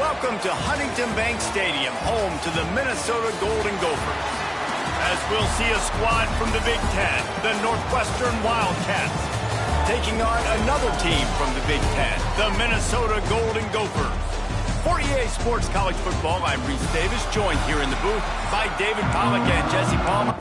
Welcome to Huntington Bank Stadium, home to the Minnesota Golden Gophers. As we'll see a squad from the Big Ten, the Northwestern Wildcats, taking on another team from the Big Ten, the Minnesota Golden Gophers. For EA Sports College Football, I'm Reese Davis, joined here in the booth by David Pollack and Jesse Palmer.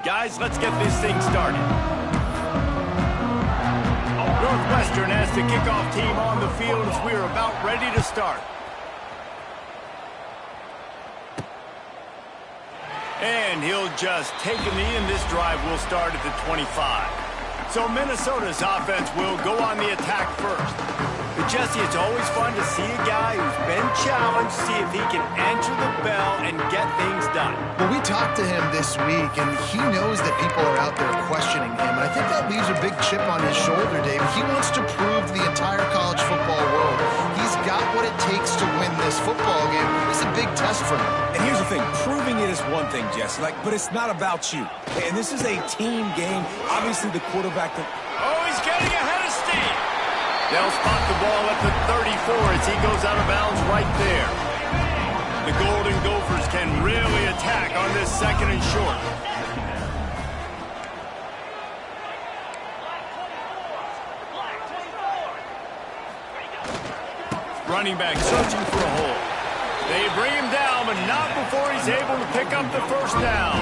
Guys, let's get this thing started. Northwestern has the kickoff team on the field as we're about ready to start. And he'll just take a knee, and this drive will start at the 25. So Minnesota's offense will go on the attack first. But Jesse, it's always fun to see a guy who's been challenged, see if he can answer the bell and get things done. Well, we talked to him this week, and he knows that people are out there questioning him. And I think that leaves a big chip on his shoulder, Dave. He wants to prove to the entire college football world he's got what it takes to win this football game. It's a big test for him. And here's the thing, proving it is one thing, Jesse, but it's not about you. And this is a team game. Obviously, the quarterback... Oh, he's getting ahead of steam. They'll spot the ball at the 34 as he goes out of bounds right there. The Golden Gophers can really attack on this second and short. Running back searching for a hole. They bring him down, but not before he's able to pick up the first down.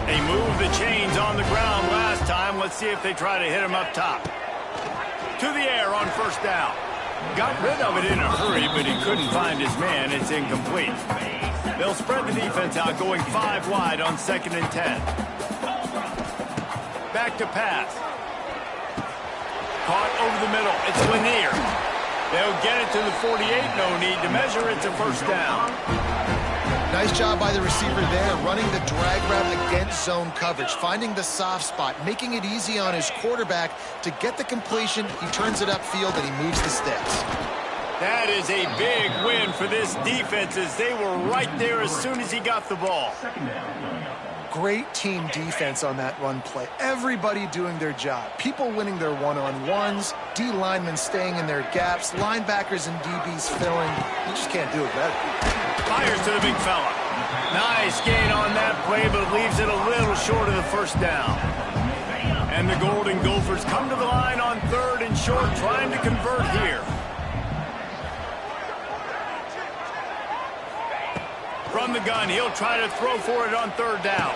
They moved the chains on the ground last time. Let's see if they try to hit him up top. To the air on first down. Got rid of it in a hurry, but he couldn't find his man. It's incomplete. They'll spread the defense out, going 5 wide on 2nd and 10. Back to pass. Caught over the middle. It's Lanier. They'll get it to the 48. No need to measure. It's a first down. Nice job by the receiver there, running the drag route against zone coverage, finding the soft spot, making it easy on his quarterback to get the completion. He turns it upfield, and he moves the sticks. That is a big win for this defense as they were right there as soon as he got the ball. Great team defense on that run play. Everybody doing their job. People winning their one-on-ones, D linemen staying in their gaps, linebackers and DBs filling. You just can't do it better. Fires to the big fella. Nice gain on that play, but leaves it a little short of the first down. And the Golden Gophers come to the line on 3rd and short, trying to convert here. From the gun, he'll try to throw for it on 3rd down.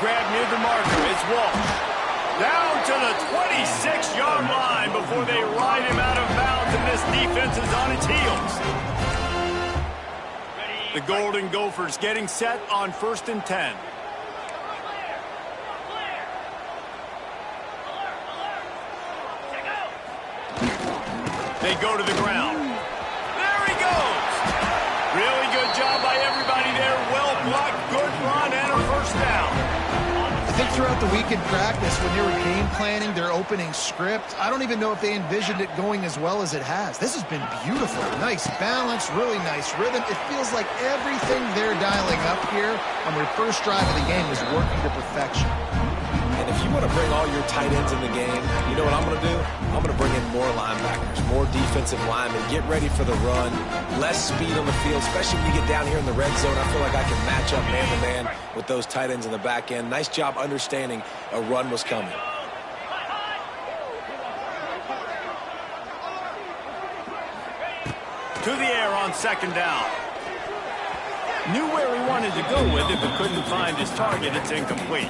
Grab near the marker, it's Walsh. Down to the 26-yard line before they ride him out of bounds, and this defense is on its heels. The Golden Gophers getting set on 1st and 10. They go to the ground. There he goes. Really good job by everybody there. Well blocked, good run, and a first down. I think throughout the week in practice, when they were game planning their opening script, I don't even know if they envisioned it going as well as it has. This has been beautiful. Nice balance, really nice rhythm. It feels like everything they're dialing up here on their first drive of the game is working to perfection. And if you want to bring all your tight ends in the game, you know what I'm going to do? I'm going to bring in more linebackers, more defensive linemen, get ready for the run, less speed on the field, especially when you get down here in the red zone. I feel like I can match up man-to-man with those tight ends in the back end. Nice job understanding a run was coming. To the air on second down. Knew where he wanted to go with it, but couldn't find his target. It's incomplete.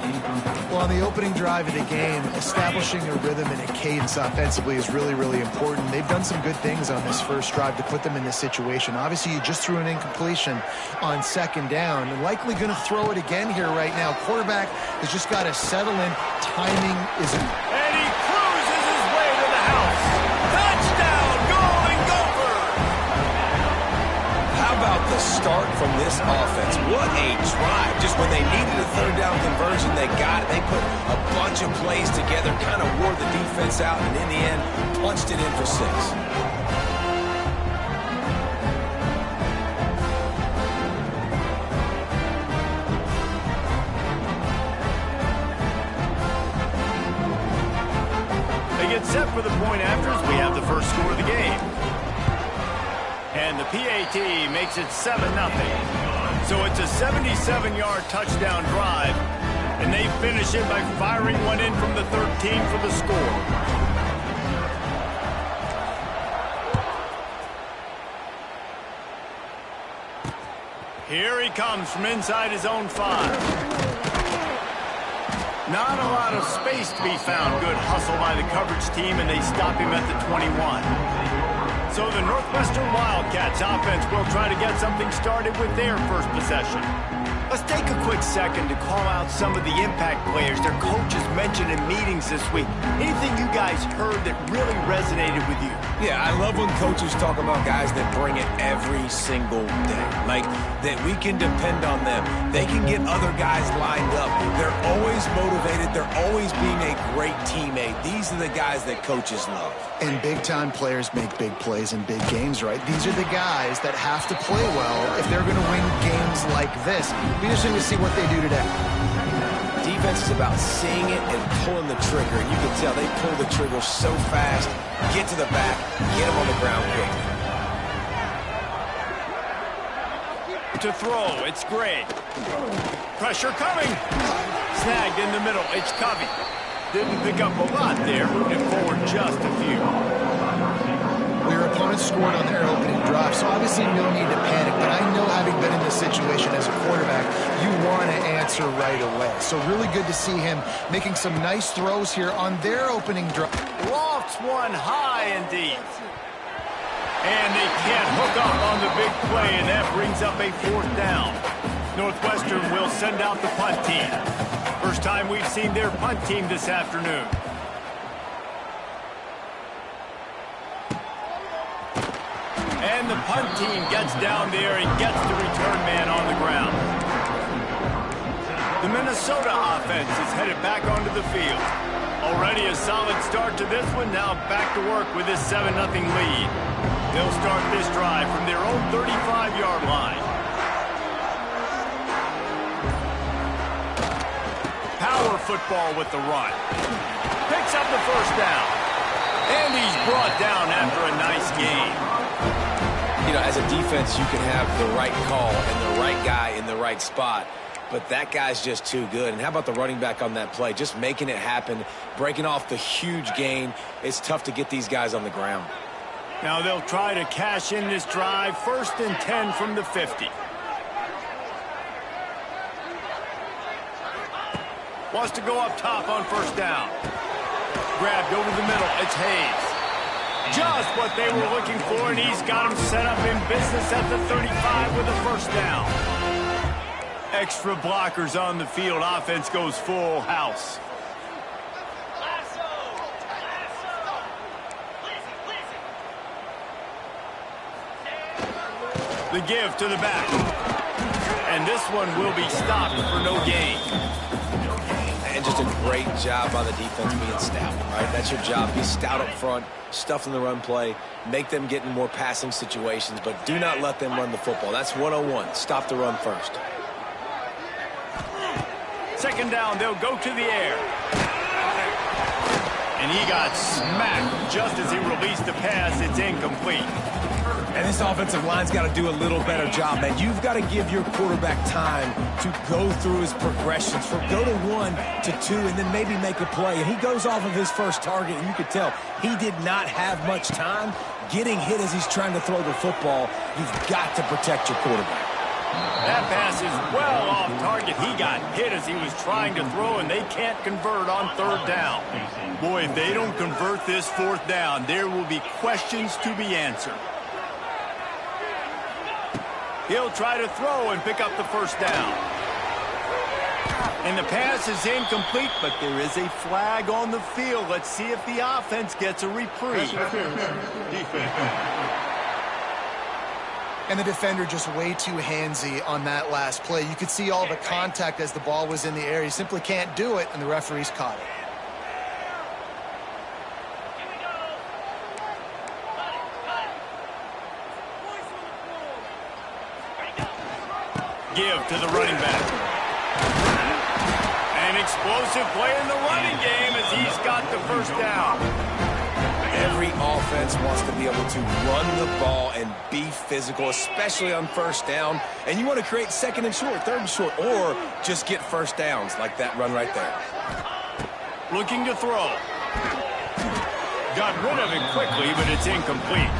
Well, on the opening drive of the game, establishing a rhythm and a cadence offensively is really, really important. They've done some good things on this first drive to put them in this situation. Obviously, you just threw an incompletion on second down. And likely going to throw it again here right now. Quarterback has just got to settle in. Timing isn't. And he cruises his way to the house. Touchdown, Golden Gopher! How about the start from this offense? What a drive. Just when they needed a third down conversion, they got it. They put a bunch of plays together, kind of wore the defense out, and in the end, punched it in for 6. They get set for the point after as we have the first score of the game. And the PAT makes it 7-0. So it's a 77-yard touchdown drive, and they finish it by firing one in from the 13 for the score. Here he comes from inside his own 5. Not a lot of space to be found. Good hustle by the coverage team, and they stop him at the 21. So the Northwestern Wildcats offense will try to get something started with their first possession. Let's take a quick second to call out some of the impact players their coaches mentioned in meetings this week. Anything you guys heard that really resonated with you? Yeah, I love when coaches talk about guys that bring it every single day. Like, that we can depend on them. They can get other guys lined up. They're always motivated. They're always being a great teammate. These are the guys that coaches love. And big-time players make big plays in big games, right? These are the guys that have to play well if they're going to win games like this. We just need to see what they do today. Defense is about seeing it and pulling the trigger. And you can tell they pull the trigger so fast, get to the back, get them on the ground quick. To throw, it's Gray. Pressure coming. Snagged in the middle, it's Covey. Didn't pick up a lot there, moving forward just a few. Your opponent scored on their opening drive, so obviously no need to panic, but I know having been in this situation as a quarterback, you want to answer right away. So really good to see him making some nice throws here on their opening drive. Lofts one high and deep. And they can't hook up on the big play, and that brings up a 4th down. Northwestern will send out the punt team. First time we've seen their punt team this afternoon. And the punt team gets down there and gets the return man on the ground. The Minnesota offense is headed back onto the field. Already a solid start to this one. Now back to work with this 7-0 lead. They'll start this drive from their own 35-yard line. Power football with the run. Picks up the first down. And he's brought down after a nice game. You know, as a defense, you can have the right call and the right guy in the right spot, but that guy's just too good. And how about the running back on that play? Just making it happen, breaking off the huge gain. It's tough to get these guys on the ground. Now they'll try to cash in this drive. 1st and 10 from the 50. Wants to go up top on 1st down. Grabbed over the middle. It's Hayes. Just what they were looking for, and he's got him set up in business at the 35 with a 1st down. Extra blockers on the field. Offense goes full house. The give to the back. And this one will be stopped for no gain. And just a great job by the defense being stout, right? That's your job. Be stout up front, stuff in the run play, make them get in more passing situations, but do not let them run the football. That's 101. Stop the run first. 2nd down, they'll go to the air. And he got smacked just as he released the pass. It's incomplete. And this offensive line's got to do a little better job, man. You've got to give your quarterback time to go through his progressions, go to 1 to 2, and then maybe make a play. And he goes off of his first target, and you could tell he did not have much time getting hit as he's trying to throw the football. You've got to protect your quarterback. That pass is well off target. He got hit as he was trying to throw, and they can't convert on 3rd down. Boy, if they don't convert this 4th down, there will be questions to be answered. He'll try to throw and pick up the 1st down. And the pass is incomplete, but there is a flag on the field. Let's see if the offense gets a reprieve. And the defender just way too handsy on that last play. You could see all the contact as the ball was in the air. He simply can't do it, and the referees caught it. Give to the running back. An explosive play in the running game as he's got the 1st down. Every offense wants to be able to run the ball and be physical, especially on 1st down. And you want to create 2nd and short, 3rd and short, or just get 1st downs like that run right there. Looking to throw. Got rid of it quickly, but it's incomplete.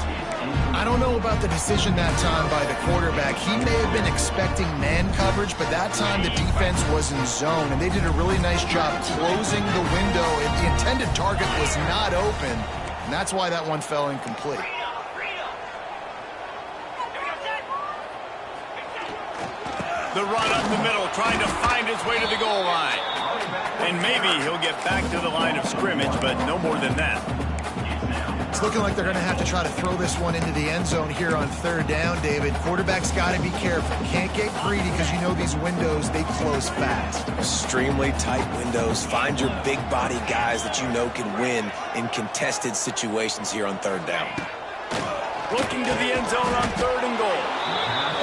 I don't know about the decision that time by the quarterback. He may have been expecting man coverage, but that time the defense was in zone, and they did a really nice job closing the window. The intended target was not open, and that's why that one fell incomplete. The run up the middle, trying to find his way to the goal line. And maybe he'll get back to the line of scrimmage, but no more than that. It's looking like they're going to have to try to throw this one into the end zone here on 3rd down, David. Quarterback's got to be careful. Can't get greedy because you know these windows, they close fast. Extremely tight windows. Find your big body guys that you know can win in contested situations here on 3rd down. Looking to the end zone on 3rd and goal.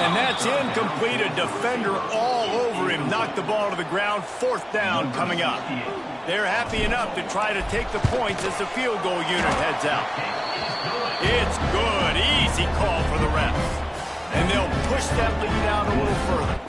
And that's incomplete. A defender all over him. Knocked the ball to the ground. 4th down coming up. They're happy enough to try to take the points as the field goal unit heads out. It's good. Easy call for the refs. And they'll push that lead out a little further.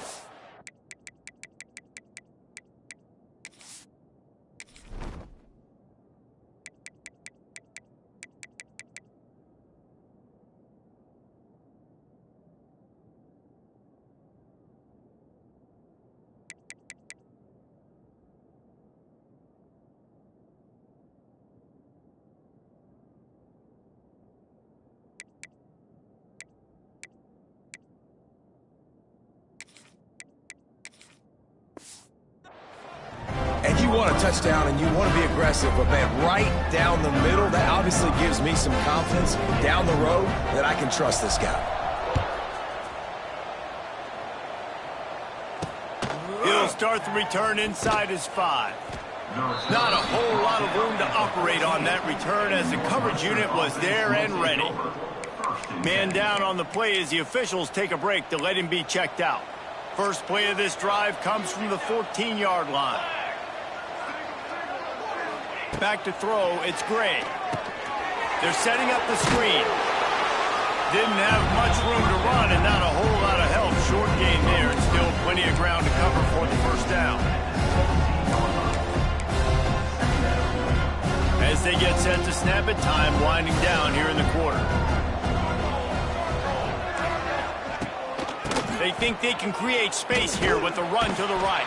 And you want a touchdown and you want to be aggressive, but man, right down the middle, that obviously gives me some confidence down the road that I can trust this guy. He'll start the return inside his 5. Not a whole lot of room to operate on that return as the coverage unit was there and ready. Man down on the play as the officials take a break to let him be checked out. First play of this drive comes from the 14-yard line. Back to throw, it's Gray. They're setting up the screen. Didn't have much room to run and not a whole lot of help. Short gain there and still plenty of ground to cover for the 1st down. As they get set to snap it, time winding down here in the quarter. They think they can create space here with the run to the right.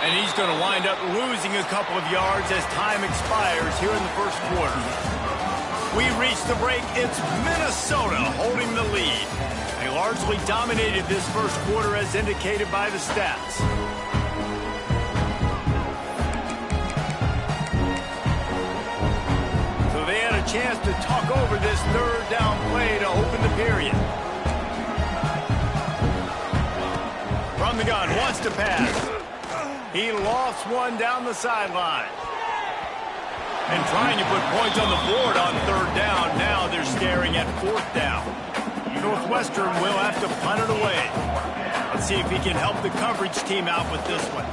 And he's going to wind up losing a couple of yards as time expires here in the 1st quarter. We reach the break. It's Minnesota holding the lead. They largely dominated this 1st quarter as indicated by the stats. So they had a chance to talk over this 3rd down play to open the period. From the gun, wants to pass. He lost one down the sideline. And trying to put points on the board on 3rd down. Now they're staring at 4th down. Northwestern will have to punt it away. Let's see if he can help the coverage team out with this one.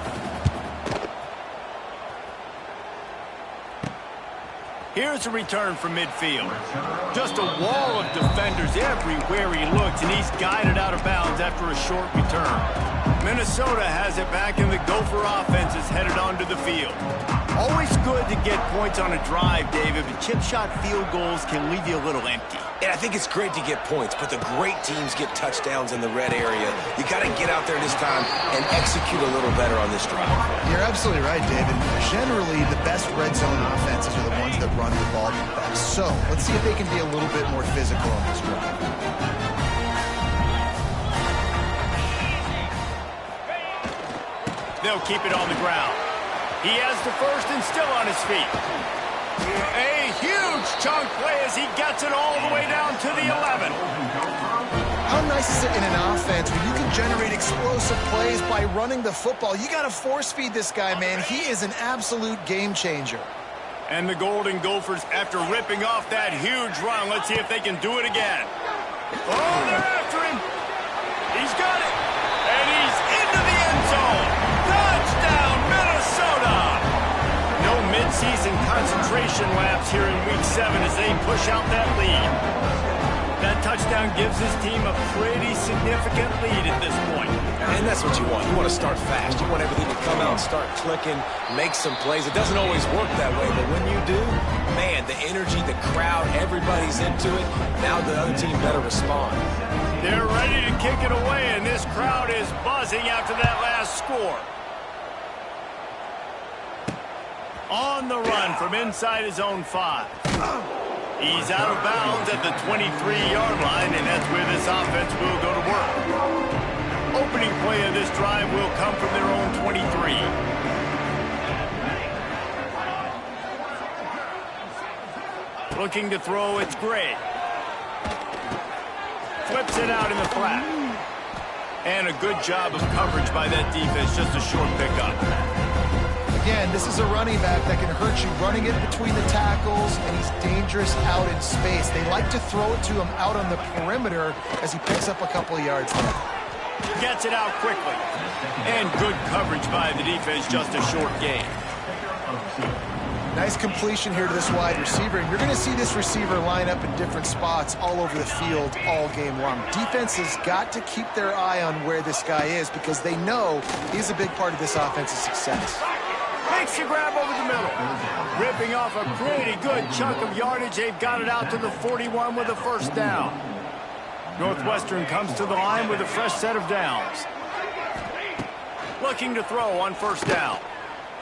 Here's a return from midfield. Just a wall of defenders everywhere he looks, and he's guided out of bounds after a short return. Minnesota has it back, and the Gopher offense is headed onto the field. Always good to get points on a drive, David, but chip shot field goals can leave you a little empty. And I think it's great to get points, but the great teams get touchdowns in the red area. You got to get out there this time and execute a little better on this drive. You're absolutely right, David. Generally, the best red zone offenses are the ones that run the ball the best. So let's see if they can be a little bit more physical on this drive. They'll keep it on the ground. He has the first and still on his feet. A huge chunk play as he gets it all the way down to the 11. How nice is it in an offense where you can generate explosive plays by running the football? You got to force feed this guy, man. He is an absolute game changer. And the Golden Gophers, after ripping off that huge run, let's see if they can do it again. Oh, they're after him. He's got it. And he's into the end zone. Touchdown, Minnesota. No midseason concentration laps here in Week 7 as they push out that lead. That touchdown gives his team a pretty significant lead at this point. And that's what you want. You want to start fast. You want everything to come out, start clicking, make some plays. It doesn't always work that way, but when you do, man, the energy, the crowd, everybody's into it. Now the other team better respond. They're ready to kick it away, and this crowd is buzzing after that last score. On the run from inside his own 5. He's out of bounds at the 23-yard line, and that's where this offense will go to work. Opening play of this drive will come from their own 23. Looking to throw, it's Gray. Flips it out in the flat. And a good job of coverage by that defense, just a short pickup. Again, this is a running back that can hurt you running it between the tackles, and he's dangerous out in space. They like to throw it to him out on the perimeter as he picks up a couple of yards there. Gets it out quickly. And good coverage by the defense, just a short gain. Nice completion here to this wide receiver, and you're going to see this receiver line up in different spots all over the field all game long. Defense has got to keep their eye on where this guy is because they know he's a big part of this offense's success. Makes the grab over the middle. Ripping off a pretty good chunk of yardage. They've got it out to the 41 with a first down. Northwestern comes to the line with a fresh set of downs. Looking to throw on first down.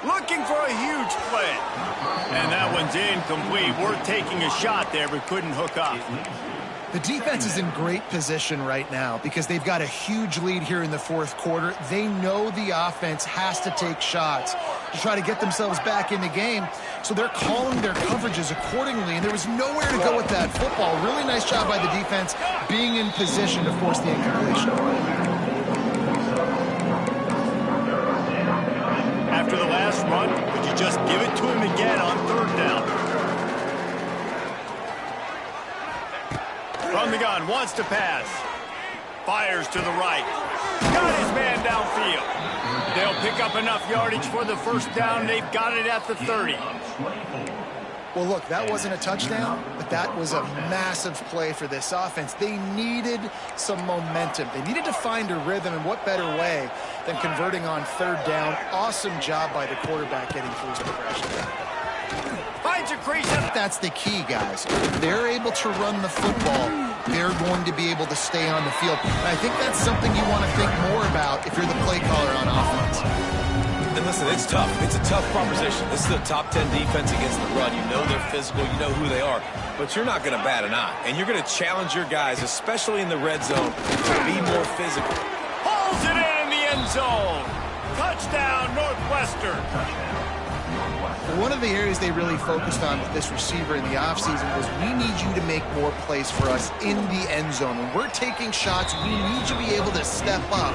Looking for a huge play. And that one's incomplete. Worth taking a shot there, but couldn't hook up. The defense is in great position right now because they've got a huge lead here in the fourth quarter. They know the offense has to take shots to try to get themselves back in the game. So they're calling their coverages accordingly, and there was nowhere to go with that football. Really nice job by the defense being in position to force the incompletion. After the last run, would you just give it to him again on third down? From the gun, wants to pass. Fires to the right. Got his man downfield. They'll pick up enough yardage for the first down. They've got it at the 30. Well, look, that wasn't a touchdown, but that was a massive play for this offense. They needed some momentum. They needed to find a rhythm, and what better way than converting on third down. Awesome job by the quarterback getting through his progression. Finds a crease. That's the key, guys. If they're able to run the football, they're going to be able to stay on the field. And I think that's something you want to think more about if you're the play caller on offense. And listen, it's tough. It's a tough proposition. This is a top 10 defense against the run. You know they're physical. You know who they are. But you're not going to bat an eye. And you're going to challenge your guys, especially in the red zone, to be more physical. Pulls it in the end zone. Touchdown, Northwestern. One of the areas they really focused on with this receiver in the offseason was we need you to make more plays for us in the end zone. When we're taking shots, we need you to be able to step up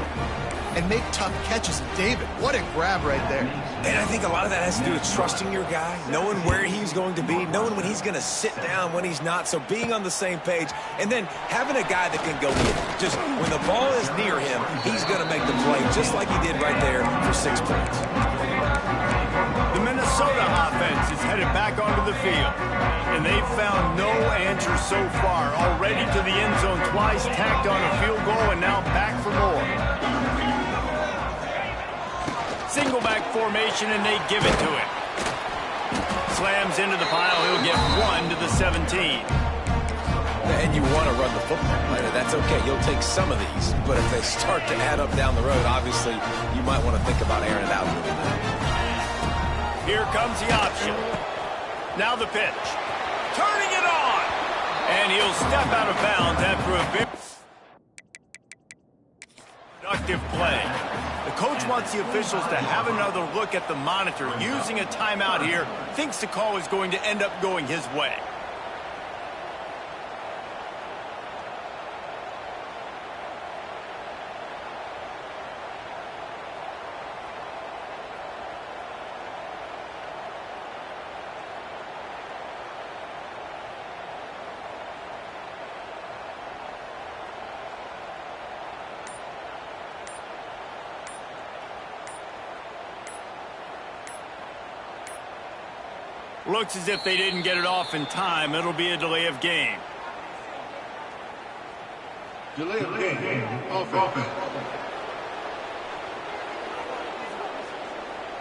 and make tough catches. David, what a grab right there. And I think a lot of that has to do with trusting your guy, knowing where he's going to be, knowing when he's going to sit down, when he's not, so being on the same page, and then having a guy that can go get it. Just when the ball is near him, he's going to make the play, just like he did right there for 6 points. The Minnesota offense offense is headed back onto the field. And they've found no answer so far. Already to the end zone twice, tacked on a field goal, and now back for more. Single back formation, and they give it to him. Slams into the pile. He'll get 1 to the 17. And you want to run the football, right? That's okay. You'll take some of these. But if they start to add up down the road, obviously, you might want to think about airing it out a little bit. Here comes the option. Now the pitch. Turning it on. And he'll step out of bounds after a very productive play. The coach wants the officials to have another look at the monitor. Using a timeout here, thinks the call is going to end up going his way. Looks as if they didn't get it off in time. It'll be a delay of game. Delay of game. Offense.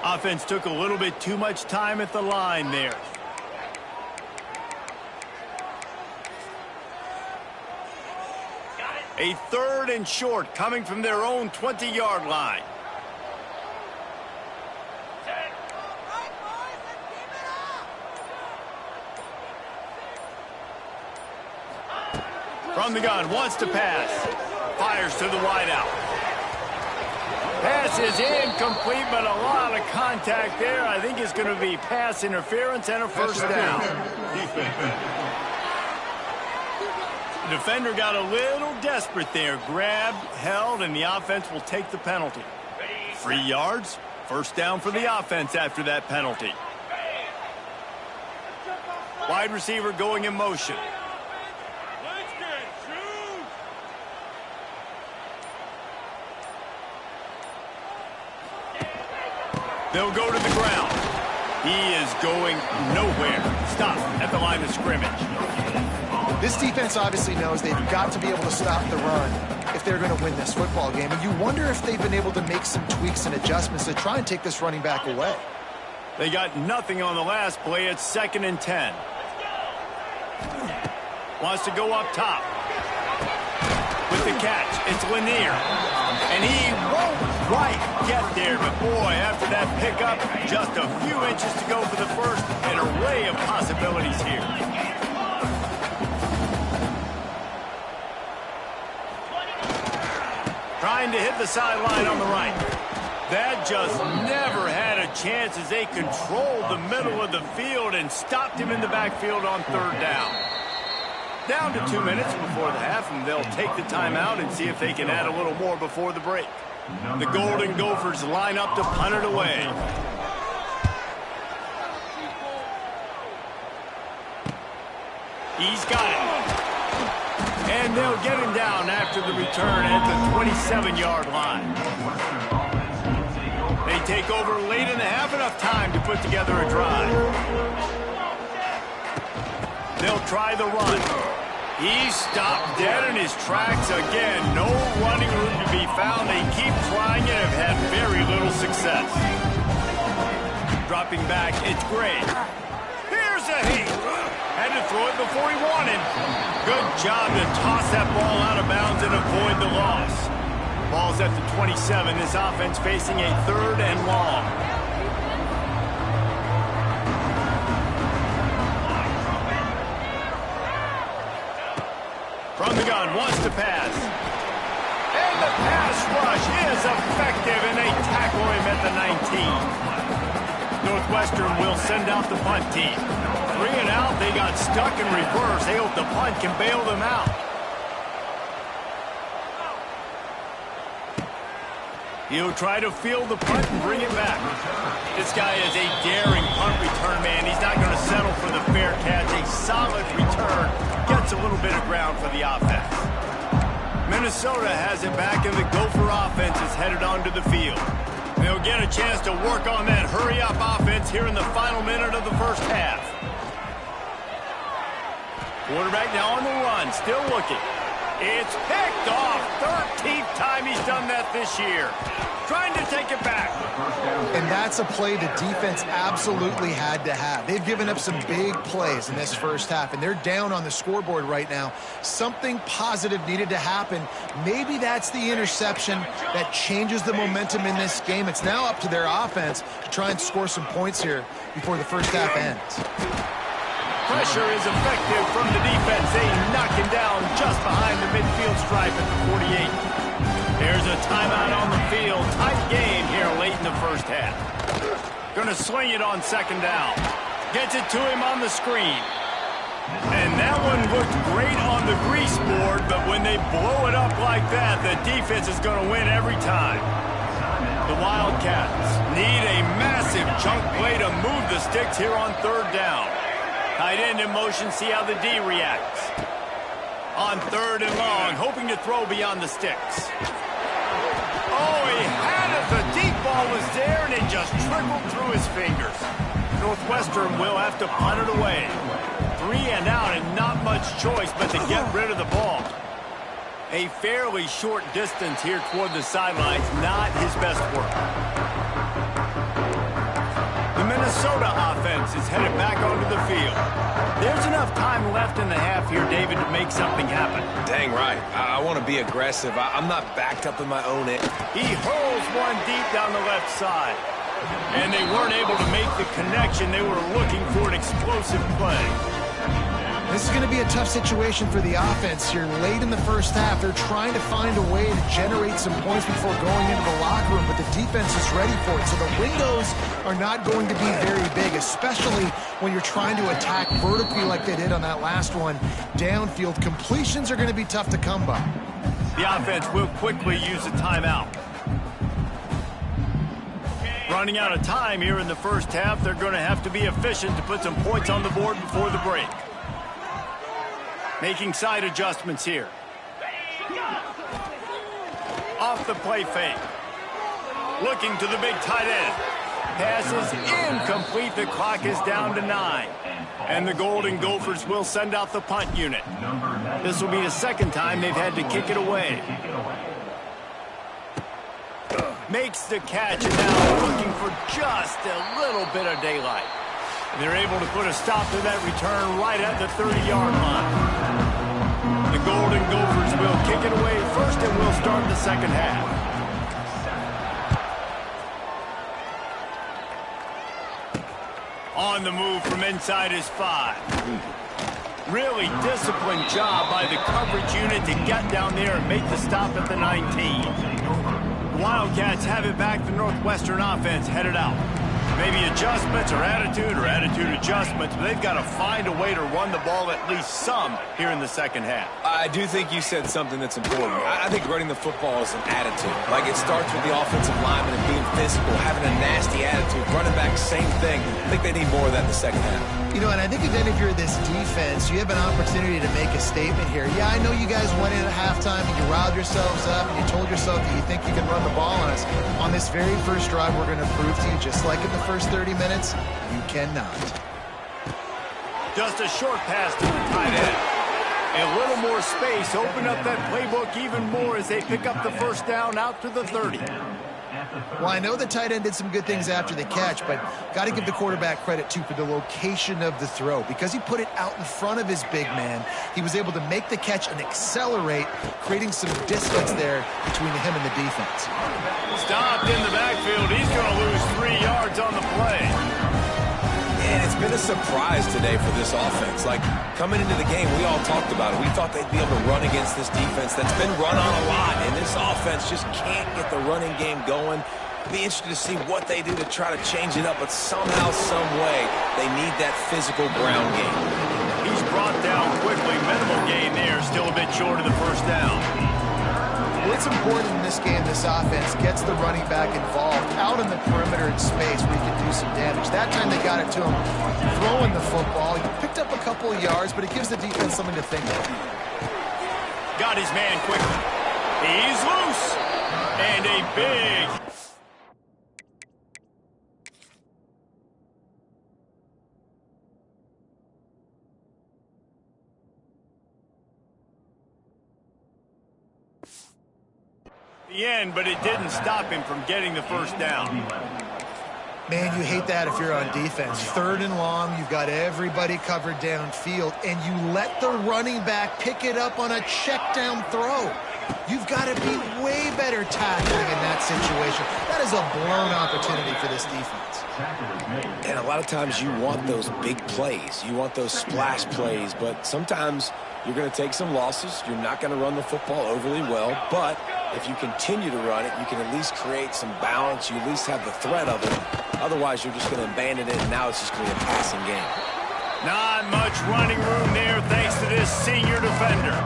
Offense took a little bit too much time at the line there. A 3rd and short coming from their own 20-yard line. From the gun, wants to pass. Fires to the wideout. Pass is incomplete, but a lot of contact there. I think it's going to be pass interference and a first down. The defender got a little desperate there. Grabbed, held, and the offense will take the penalty. 3 yards, first down for the offense after that penalty. Wide receiver going in motion. They'll go to the ground. He is going nowhere. Stop at the line of scrimmage. This defense obviously knows they've got to be able to stop the run if they're going to win this football game. And you wonder if they've been able to make some tweaks and adjustments to try and take this running back away. They got nothing on the last play. It's 2nd and 10. Wants to go up top. With the catch, it's Lanier. And he won't quite get there, but boy, after that pickup, just a few inches to go for the first. An array of possibilities here. Trying to hit the sideline on the right. That just never had a chance as they controlled the middle of the field and stopped him in the backfield on 3rd down. Down to 2 minutes before the half, and they'll take the timeout and see if they can add a little more before the break. The Golden Gophers line up to punt it away. He's got it. And they'll get him down after the return at the 27-yard line. They take over late in the half, enough time to put together a drive. They'll try the run. He's stopped dead in his tracks again. No running room to be found. They keep trying it and have had very little success. Dropping back, it's Gray. Here's a hit. Had to throw it before he wanted. Good job to toss that ball out of bounds and avoid the loss. Ball's at the 27. This offense facing a 3rd and long. From the gun, wants to pass. And the pass rush is effective, and they tackle him at the 19. Northwestern will send out the punt team. 3 and out, they got stuck in reverse. They hope the punt can bail them out. He'll try to field the punt and bring it back. This guy is a daring punt return man. He's not going to settle for the fair catch. A solid return. Gets a little bit of ground for the offense. Minnesota has it back, and the Gopher offense is headed onto the field. They'll get a chance to work on that hurry-up offense here in the final minute of the first half. Quarterback now on the run, still looking. It's picked off. 13th time he's done that this year. Trying to take it back. And that's a play the defense absolutely had to have. They've given up some big plays in this first half, and they're down on the scoreboard right now. Something positive needed to happen. Maybe that's the interception that changes the momentum in this game. It's now up to their offense to try and score some points here before the first half ends. Pressure is effective from the defense. They knock him down just behind the midfield stripe at the 48. There's a timeout on the field. Tight game here late in the first half. Going to swing it on second down. Gets it to him on the screen. And that one looked great on the grease board, but when they blow it up like that, the defense is going to win every time. The Wildcats need a massive chunk play to move the sticks here on third down. Tight end in motion, see how the D reacts. On third and long, hoping to throw beyond the sticks. Oh, he had it. The deep ball was there, and it just trickled through his fingers. Northwestern will have to punt it away. 3 and out, and not much choice but to get rid of the ball. A fairly short distance here toward the sidelines, not his best work. The Minnesota offense is headed back onto the field. There's enough time left in the half here, David, to make something happen. Dang right. I want to be aggressive. I'm not backed up in my own end. He hurls one deep down the left side. And they weren't able to make the connection. They were looking for an explosive play. This is going to be a tough situation for the offense here. Late in the first half, they're trying to find a way to generate some points before going into the locker room, but the defense is ready for it. So the windows are not going to be very big, especially when you're trying to attack vertically like they did on that last one. Downfield completions are going to be tough to come by. The offense will quickly use a timeout. Running out of time here in the first half, they're going to have to be efficient to put some points on the board before the break. Making side adjustments here. Off the play fake. Looking to the big tight end. Pass is incomplete. The clock is down to 9. And the Golden Gophers will send out the punt unit. This will be the second time they've had to kick it away. Makes the catch, and now looking for just a little bit of daylight. They're able to put a stop to that return right at the 30-yard line. The Golden Gophers will kick it away first, and we'll start the second half. On the move from inside his 5. Really disciplined job by the coverage unit to get down there and make the stop at the 19. Wildcats have it back. The Northwestern offense headed out. Maybe adjustments or attitude adjustments, but they've got to find a way to run the ball at least some here in the second half. I do think you said something that's important. I think running the football is an attitude. Like, it starts with the offensive lineman and being physical, having a nasty attitude. Running back, same thing. I think they need more of that in the second half. You know, and I think then if you're this defense, you have an opportunity to make a statement here. Yeah, I know you guys went in at halftime and you riled yourselves up and you told yourself that you think you can run the ball on us. On this very first drive, we're going to prove to you, just like in the first 30 minutes, you cannot. Just a short pass to the tight end. A little more space, open up that playbook even more as they pick up the first down out to the 30. Well, I know the tight end did some good things after the catch, but got to give the quarterback credit, too, for the location of the throw. Because he put it out in front of his big man, he was able to make the catch and accelerate, creating some distance there between him and the defense. Stopped in the backfield. He's going to lose 3 yards on the play. And it's been a surprise today for this offense. Like, coming into the game, we all talked about it. We thought they'd be able to run against this defense that's been run on a lot, and this offense just can't get the running game going. Be interested to see what they do to try to change it up, but somehow, some way, they need that physical ground game. He's brought down quickly. Minimal gain there, still a bit short of the first down. What's important in this game, this offense gets the running back involved out in the perimeter in space where he can do some damage. That time they got it to him throwing the football. He picked up a couple of yards, but it gives the defense something to think of. Got his man quickly. He's loose. And a big The end, but it didn't stop him from getting the first down. Man, you hate that if you're on defense. 3rd and long, you've got everybody covered downfield, and you let the running back pick it up on a check down throw. You've got to be way better tackling in that situation. That is a blown opportunity for this defense. And a lot of times you want those big plays. You want those splash plays, but sometimes you're going to take some losses. You're not going to run the football overly well, but if you continue to run it, you can at least create some balance. You at least have the threat of it. Otherwise, you're just going to abandon it, and now it's just going to be a passing game. Not much running room there thanks to this senior defender.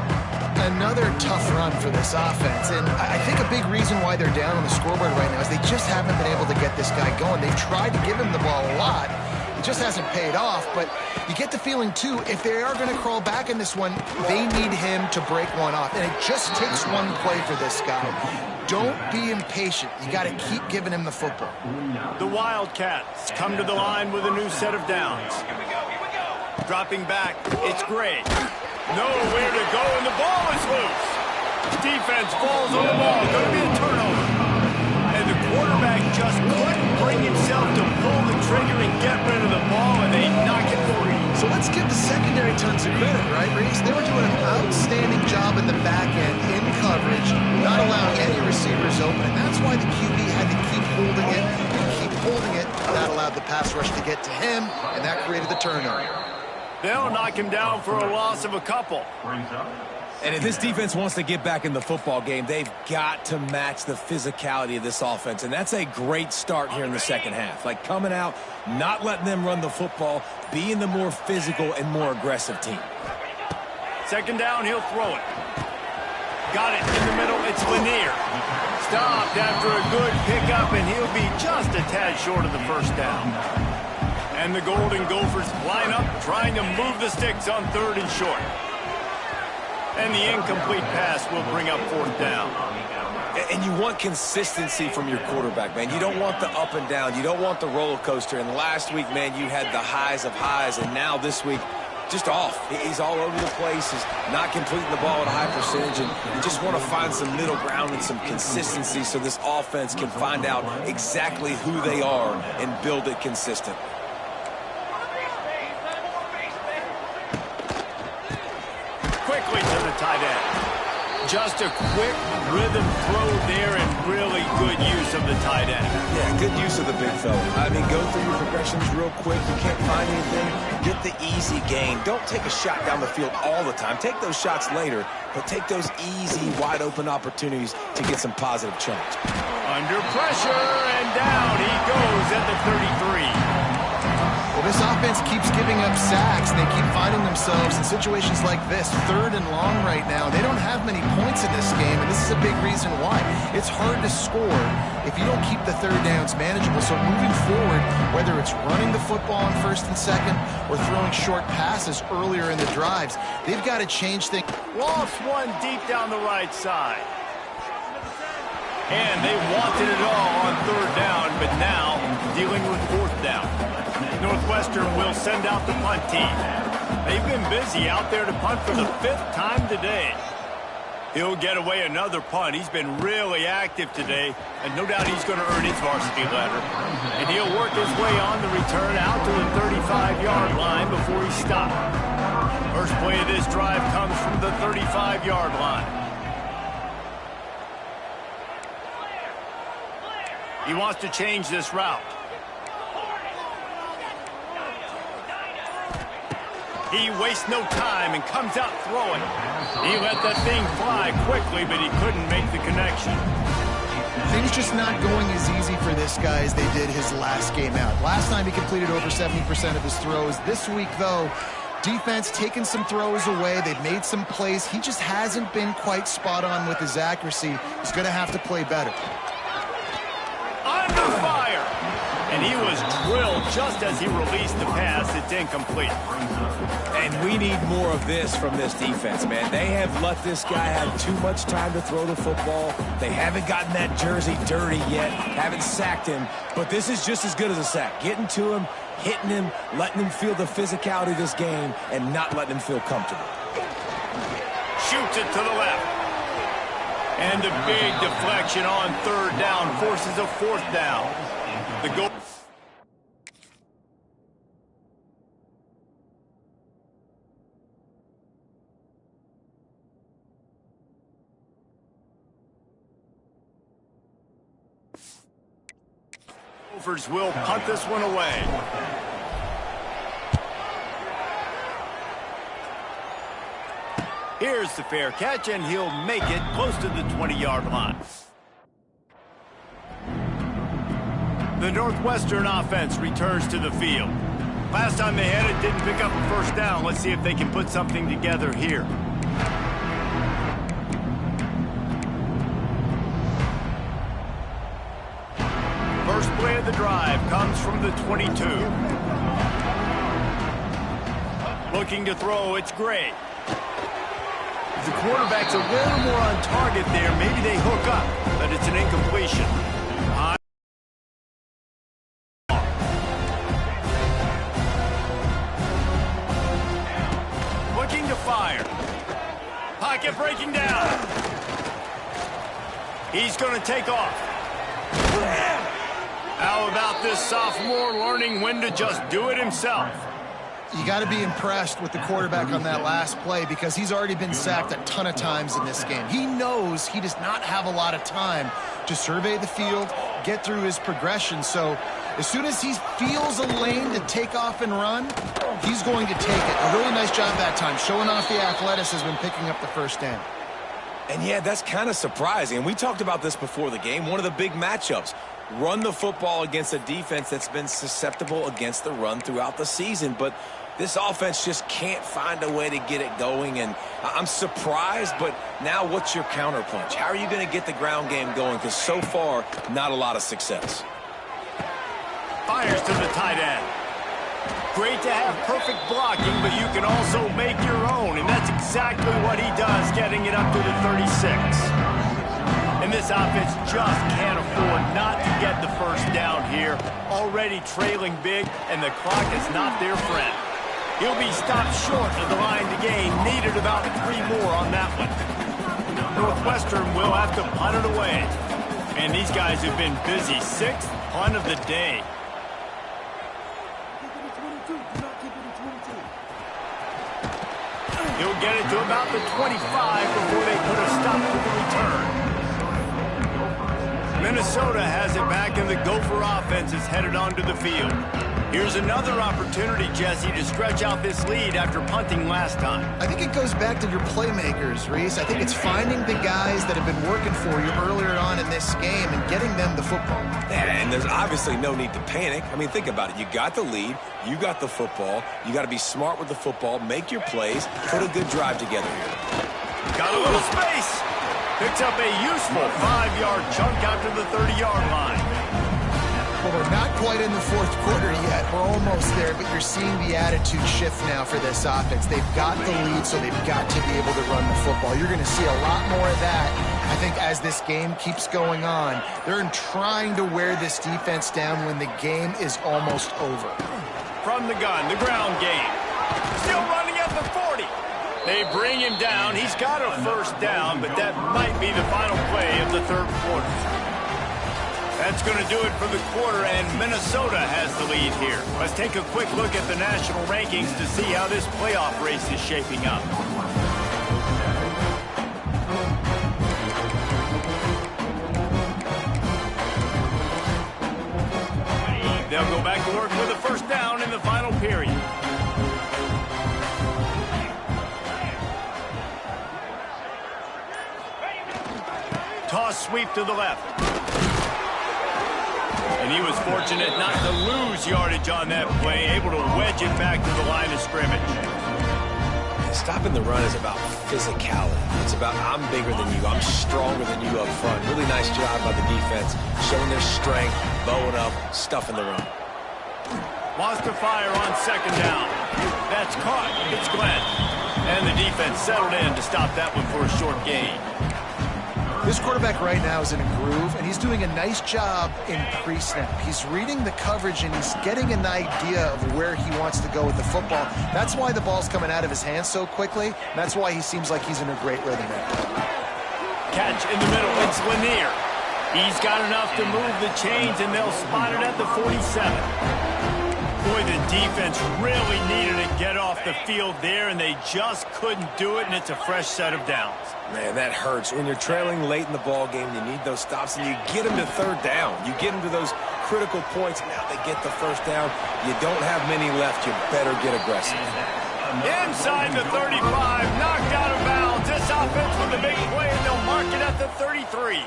Another tough run for this offense, and I think a big reason why they're down on the scoreboard right now is they just haven't been able to get this guy going. They've tried to give him the ball a lot. It just hasn't paid off, but you get the feeling, too, if they are going to crawl back in this one, they need him to break one off, and it just takes one play for this guy. Don't be impatient. You got to keep giving him the football. The Wildcats come to the line with a new set of downs. Dropping back, it's Gray. Nowhere to go, and the ball is loose. Defense falls on the ball. Going to be a turnover. And the quarterback just couldn't bring himself to pull the trigger and get rid of the ball, and they knock it free. So let's give the secondary tons of credit, right, Reese? They were doing an outstanding job in the back end, in coverage, not allowing any receivers open, and that's why the QB had to keep holding it and keep holding it. That allowed the pass rush to get to him, and that created the turnover. They'll knock him down for a loss of a couple. And if this defense wants to get back in the football game, they've got to match the physicality of this offense. And that's a great start here in the second half. Like coming out, not letting them run the football, being the more physical and more aggressive team. 2nd down, he'll throw it. Got it in the middle, it's Lanier. Stopped after a good pickup, and he'll be just a tad short of the first down. And the Golden Gophers line up, trying to move the sticks on 3rd and short. And the incomplete pass will bring up 4th down. And you want consistency from your quarterback, man. You don't want the up and down. You don't want the roller coaster. And last week, man, you had the highs of highs. And now this week, just off. He's all over the place. He's not completing the ball at a high percentage. And you just want to find some middle ground and some consistency so this offense can find out exactly who they are and build it consistent. Quickly to the tight end. Just a quick rhythm throw there and really good use of the tight end. Yeah, good use of the big fella. I mean, go through your progressions real quick. You can't find anything. Get the easy gain. Don't take a shot down the field all the time. Take those shots later, but take those easy, wide-open opportunities to get some positive charge. Under pressure, and down he goes at the 33. Well, this offense keeps giving up sacks, and they keep finding themselves in situations like this, 3rd and long right now. They don't have many points in this game, and this is a big reason why. It's hard to score if you don't keep the 3rd downs manageable. So moving forward, whether it's running the football on 1st and 2nd or throwing short passes earlier in the drives, they've got to change things. Lost one deep down the right side. And they wanted it all on 3rd down, but now dealing with 4th down. Northwestern will send out the punt team. They've been busy out there to punt for the 5th time today. He'll get away another punt. He's been really active today, and no doubt he's going to earn his varsity letter. And he'll work his way on the return out to the 35-yard line before he's stopped. First play of this drive comes from the 35-yard line. He wants to change this route. He wastes no time and comes out throwing. He let that thing fly quickly, but he couldn't make the connection. Things just not going as easy for this guy as they did his last game out. Last time he completed over 70% of his throws. This week, though, defense taking some throws away. They've made some plays. He just hasn't been quite spot on with his accuracy. He's going to have to play better. Under fire! And he was drilled just as he released the pass. It's incomplete. And we need more of this from this defense, man. They have let this guy have too much time to throw the football. They haven't gotten that jersey dirty yet, haven't sacked him. But this is just as good as a sack. Getting to him, hitting him, letting him feel the physicality of this game, and not letting him feel comfortable. Shoots it to the left. And the big deflection on third down forces a fourth down. The goal. Gophers will punt this one away. Here's the fair catch, and he'll make it close to the 20-yard line. The Northwestern offense returns to the field. Last time they had it, didn't pick up a first down. Let's see if they can put something together here. First play of the drive comes from the 22. Looking to throw, it's Gray. The quarterback's a little more on target there. Maybe they hook up, but it's an incompletion. Looking to fire. Pocket breaking down. He's going to take off. How about this sophomore learning when to just do it himself? You got to be impressed with the quarterback on that last play because he's already been sacked a ton of times in this game. He knows he does not have a lot of time to survey the field, get through his progression. So as soon as he feels a lane to take off and run, he's going to take it. A really nice job that time, showing off the athleticism and picking up the first down. And yeah, that's kind of surprising. And we talked about this before the game. One of the big matchups. Run the football against a defense that's been susceptible against the run throughout the season. But this offense just can't find a way to get it going. And I'm surprised, but now what's your counterpunch? How are you going to get the ground game going? Because so far, not a lot of success. Fires to the tight end. Great to have perfect blocking, but you can also make your own. And that's exactly what he does, getting it up to the 36. And this offense just can't afford not to get the first down here. Already trailing big, and the clock is not their friend. He'll be stopped short of the line to gain. Needed about 3 more on that one. Northwestern will have to punt it away. And these guys have been busy. 6th punt of the day. He'll get it to about the 25 before they put a stop to the return. Minnesota has it back, and the Gopher offense is headed onto the field. Here's another opportunity, Jesse, to stretch out this lead after punting last time. I think it goes back to your playmakers, Reese. I think it's finding the guys that have been working for you earlier on in this game and getting them the football. And there's obviously no need to panic. I mean, think about it. You got the lead. You got the football. You got to be smart with the football. Make your plays. Put a good drive together here. Got a little space. Picks up a useful 5-yard chunk out to the 30-yard line. Well, we're not quite in the fourth quarter yet. We're almost there, but you're seeing the attitude shift now for this offense. They've got the lead, so they've got to be able to run the football. You're going to see a lot more of that, I think, as this game keeps going on. They're trying to wear this defense down when the game is almost over. From the gun, the ground game. Still running at the 40. They bring him down. He's got a first down, but that might be the final play of the third quarter. That's going to do it for the quarter, and Minnesota has the lead here. Let's take a quick look at the national rankings to see how this playoff race is shaping up. They'll go back to work with a first down in the final period. Toss sweep to the left. And he was fortunate not to lose yardage on that play, able to wedge it back to the line of scrimmage. Stopping the run is about physicality. It's about I'm bigger than you, I'm stronger than you up front. Really nice job by the defense, showing their strength, bowing up, stuffing the run. Lost to fire on second down. That's caught. It's Glenn. And the defense settled in to stop that one for a short gain. This quarterback right now is in a groove, and he's doing a nice job in pre-snap. He's reading the coverage, and he's getting an idea of where he wants to go with the football. That's why the ball's coming out of his hands so quickly, and that's why he seems like he's in a great rhythm now. Catch in the middle. It's Lanier. He's got enough to move the chains, and they'll spot it at the 47. Boy, the defense really needed to get off the field there, and they just couldn't do it, and it's a fresh set of downs. Man, that hurts. When you're trailing late in the ball game, you need those stops, and you get them to third down. You get them to those critical points. Now they get the first down. You don't have many left. You better get aggressive. Inside the 35, knocked out of bounds. This offense with a big play, and they'll mark it at the 33.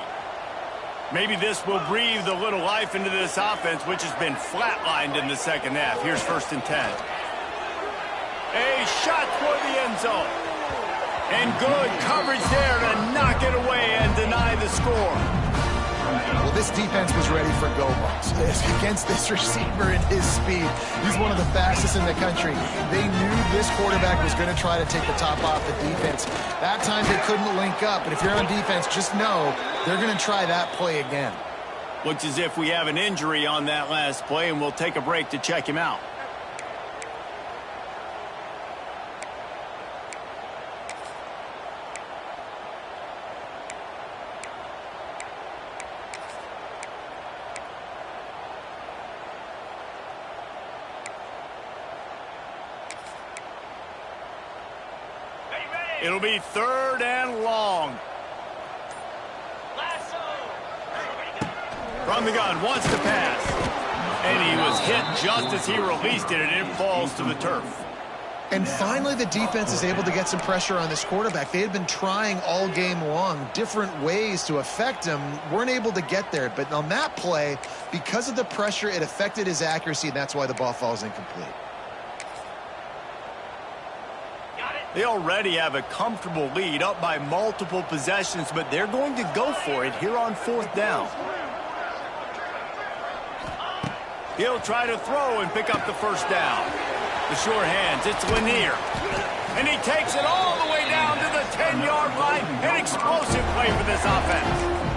Maybe this will breathe a little life into this offense, which has been flatlined in the second half. Here's 1st and 10. A shot toward the end zone. And good coverage there to knock it away and deny the score. Well, this defense was ready for go-balls. Against this receiver and his speed, he's one of the fastest in the country. They knew this quarterback was going to try to take the top off the defense. That time they couldn't link up, but if you're on defense, just know they're going to try that play again. Looks as if we have an injury on that last play, and we'll take a break to check him out. It'll be 3rd and long. From the gun, wants to pass. And he was hit just as he released it, and it falls to the turf. And finally, the defense is able to get some pressure on this quarterback. They had been trying all game long, different ways to affect him, weren't able to get there. But on that play, because of the pressure, it affected his accuracy, and that's why the ball falls incomplete. They already have a comfortable lead, up by multiple possessions, but they're going to go for it here on 4th down. He'll try to throw and pick up the first down. The sure hands, it's Lanier. And he takes it all the way down to the 10-yard line. An explosive play for this offense.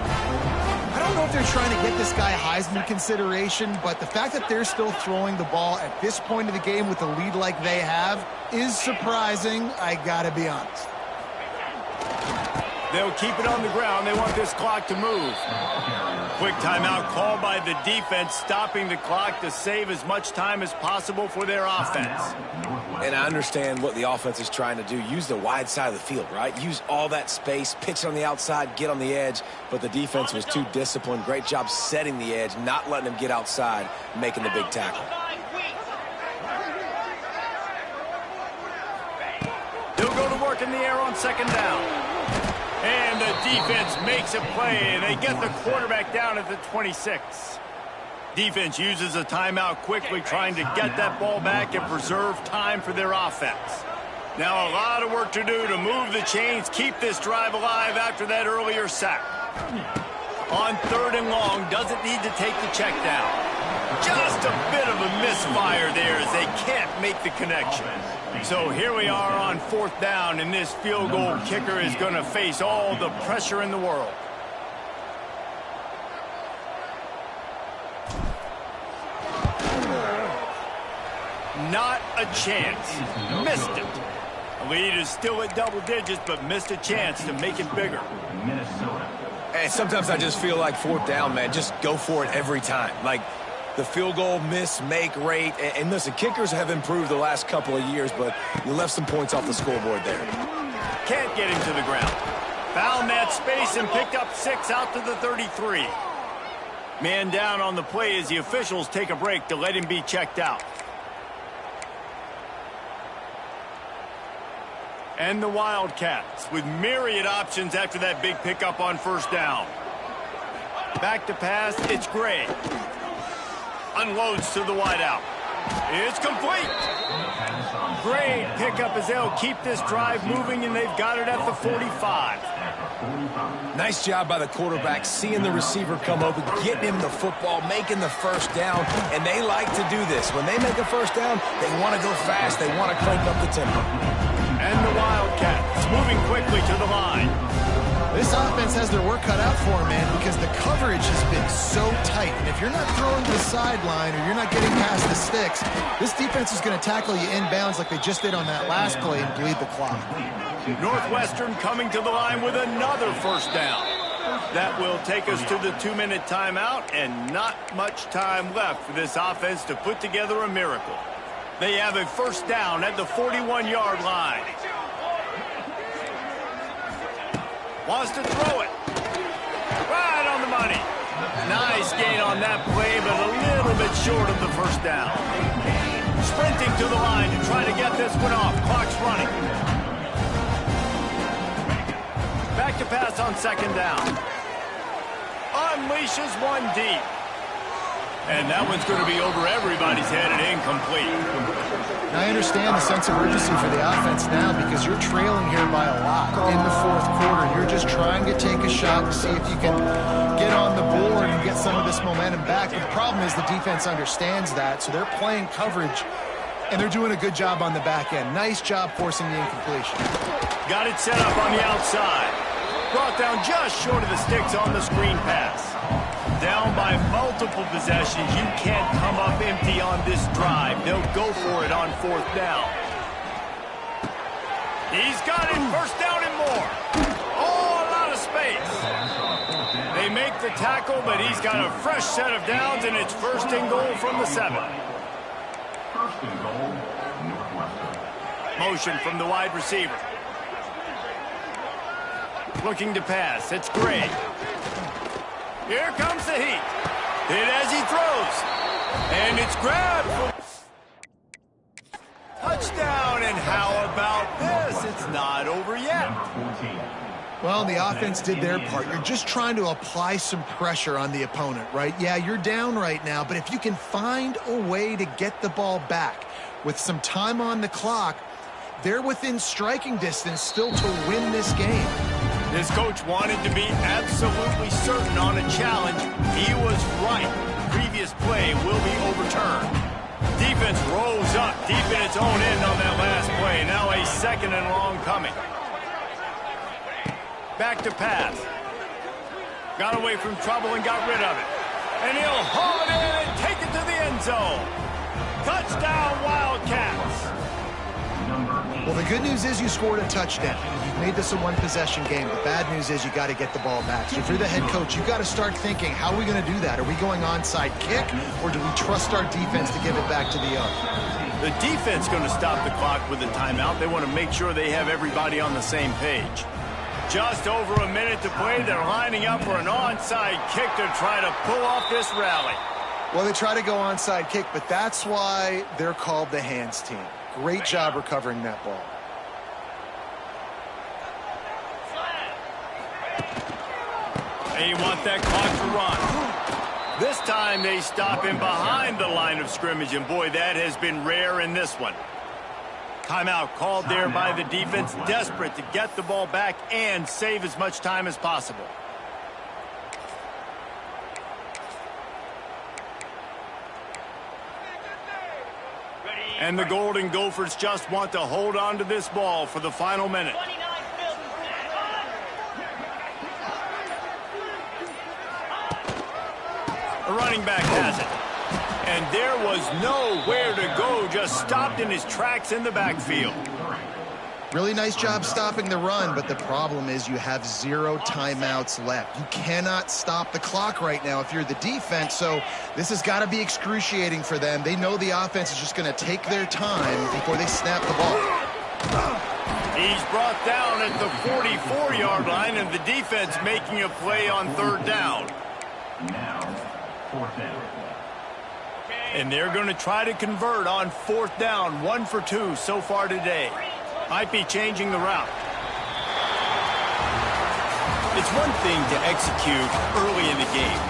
I don't know if they're trying to get this guy Heisman consideration, but the fact that they're still throwing the ball at this point of the game with a lead like they have is surprising, I gotta be honest. They'll keep it on the ground. They want this clock to move. Quick timeout called by the defense, stopping the clock to save as much time as possible for their offense. And I understand what the offense is trying to do. Use the wide side of the field, right? Use all that space, pitch on the outside, get on the edge. But the defense was too disciplined. Great job setting the edge, not letting them get outside, making the big tackle. They'll go to work in the air on 2nd down. And the defense makes a play, and they get the quarterback down at the 26. Defense uses a timeout quickly, trying to get that ball back and preserve time for their offense. Now a lot of work to do to move the chains, keep this drive alive after that earlier sack. On 3rd and long, doesn't need to take the check down. Just a bit of a misfire there as they can't make the connection. So here we are on 4th down, and this field goal kicker is going to face all the pressure in the world. Not a chance. Missed it. The lead is still at double digits, but missed a chance to make it bigger. And sometimes I just feel like 4th down, man, just go for it every time. Like, the field goal miss-make rate. And listen, kickers have improved the last couple of years, but you left some points off the scoreboard there. Can't get him to the ground. Found that space and picked up 6 out to the 33. Man down on the play as the officials take a break to let him be checked out. And the Wildcats with myriad options after that big pickup on 1st down. Back to pass, it's Gray. Unloads to the wideout. It's complete. Great pickup as they'll keep this drive moving, and they've got it at the 45. Nice job by the quarterback, seeing the receiver come open, getting him the football, making the first down, and they like to do this. When they make a first down, they want to go fast. They want to crank up the tempo. And the Wildcats moving quickly to the line. This offense has their work cut out for them, man, because the coverage has been so tight. And if you're not throwing to the sideline or you're not getting past the sticks, this defense is going to tackle you inbounds like they just did on that last play and bleed the clock. Northwestern coming to the line with another first down. That will take us to the 2-minute timeout, and not much time left for this offense to put together a miracle. They have a first down at the 41-yard line. Wants to throw it. Right on the money. Nice gain on that play, but a little bit short of the first down. Sprinting to the line to try to get this one off. Clock's running. Back to pass on second down. Unleashes one deep. And that one's going to be over everybody's head and incomplete. Now, I understand the sense of urgency for the offense now because you're trailing here by a lot in the fourth quarter. You're just trying to take a shot to see if you can get on the board and get some of this momentum back. But the problem is the defense understands that, so they're playing coverage, and they're doing a good job on the back end. Nice job forcing the incompletion. Got it set up on the outside. Brought down just short of the sticks on the screen pass. Down by multiple possessions. You can't come up empty on this drive. They'll go for it on fourth down. He's got it. First down and more. Oh, a lot of space. They make the tackle, but he's got a fresh set of downs, and it's first and goal from the 7. First and goal, Northwestern. Motion from the wide receiver. Looking to pass. It's Gray. Here comes the heat. Hit as he throws. And it's grabbed. Touchdown. And how about this? It's not over yet. Well, the offense did their part. You're just trying to apply some pressure on the opponent, right? Yeah, you're down right now, but if you can find a way to get the ball back with some time on the clock, they're within striking distance still to win this game. This coach wanted to be absolutely certain on a challenge. He was right. The previous play will be overturned. Defense rose up deep in its own end on that last play. Now a second and long coming. Back to pass. Got away from trouble and got rid of it. And he'll haul it in and take it to the end zone. Touchdown, Wildcats. Well, the good news is you scored a touchdown. You've made this a one-possession game. The bad news is you got to get the ball back. So if you're the head coach, you got to start thinking, how are we going to do that? Are we going onside kick, or do we trust our defense to give it back to the other? The defense going to stop the clock with a timeout. They want to make sure they have everybody on the same page. Just over a minute to play. They're lining up for an onside kick to try to pull off this rally. Well, they try to go onside kick, but that's why they're called the hands team. Great job recovering that ball. They want that clock to run. This time they stop him behind the line of scrimmage, and boy, that has been rare in this one. Timeout called there by the defense, desperate to get the ball back and save as much time as possible. And the Golden Gophers just want to hold on to this ball for the final minute. The running back has it. And there was nowhere to go, just stopped in his tracks in the backfield. Really nice job stopping the run, but the problem is you have 0 timeouts left. You cannot stop the clock right now if you're the defense, so this has got to be excruciating for them. They know the offense is just going to take their time before they snap the ball. He's brought down at the 44-yard line, and the defense making a play on third down. Now, fourth down. And they're going to try to convert on fourth down, 1 for 2 so far today. Might be changing the route. It's one thing to execute early in the game.